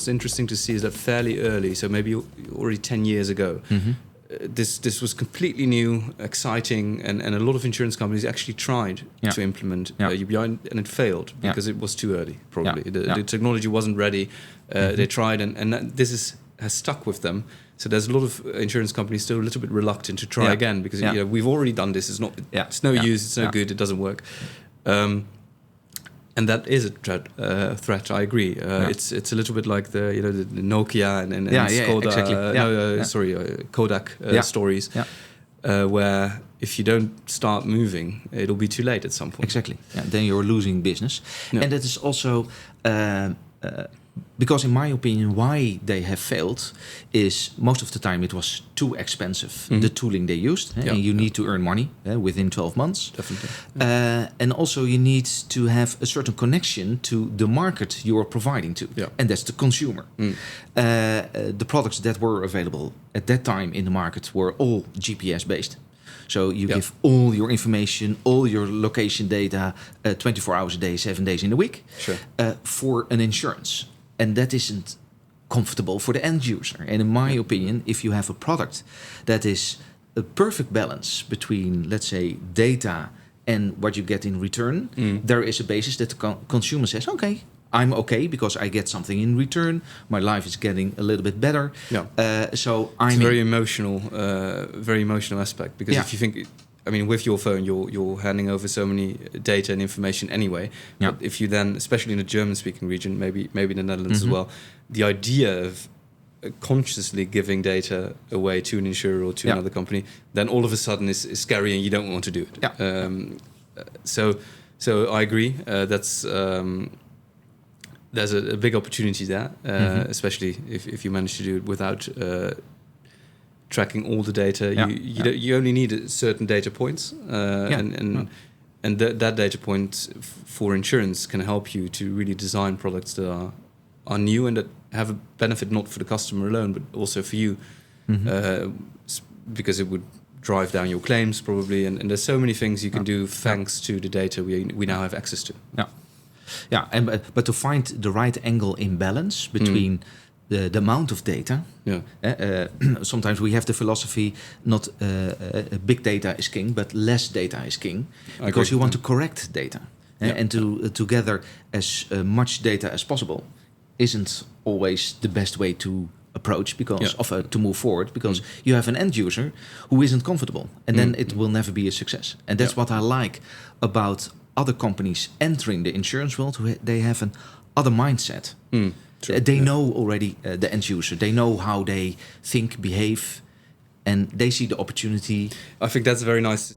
what's interesting to see is that fairly early, so maybe already 10 years ago, this was completely new, exciting, and a lot of insurance companies actually tried to implement UBI, and it failed because it was too early, probably. The technology wasn't ready. They tried, and this has stuck with them. So there's a lot of insurance companies still a little bit reluctant to try again because we've already done this. It's no use. It's no good. It doesn't work. And that is a threat. I agree. It's a little bit like the Nokia and Skoda, exactly. Kodak stories, where if you don't start moving, it'll be too late at some point. Exactly. Yeah, then you're losing business, and that is also. Because in my opinion, why they have failed is most of the time it was too expensive, the tooling they used. And you need to earn money within 12 months. Definitely. And also you need to have a certain connection to the market you are providing to. Yeah. And that's the consumer. The products that were available at that time in the market were all GPS based. So you give all your information, all your location data, 24 hours a day, 7 days in a week, for an insurance. And that isn't comfortable for the end user. And in my opinion, if you have a product that is a perfect balance between, let's say, data and what you get in return, there is a basis that the consumer says, okay, I'm okay because I get something in return. My life is getting a little bit better. So it's a very emotional aspect because if you think, I mean, with your phone, you're handing over so many data and information anyway. But if you then, especially in the German-speaking region, maybe in the Netherlands as well, the idea of consciously giving data away to an insurer or to another company, then all of a sudden is scary and you don't want to do it. So I agree. There's a big opportunity there, especially if you manage to do it without tracking all the data. You only need certain data points, and that data point for insurance can help you to really design products that are new and that have a benefit not for the customer alone, but also for you, because it would drive down your claims probably. And there's so many things you can do thanks to the data we now have access to. But to find the right angle in balance between the amount of data. Sometimes we have the philosophy not big data is king, but less data is king, because you want to correct data and to gather as much data as possible isn't always the best way to approach because to move forward, because you have an end user who isn't comfortable, and then it will never be a success. And that's what I like about other companies entering the insurance world. They have an other mindset. They know already the end user. They know how they think, behave, and they see the opportunity. I think that's very nice.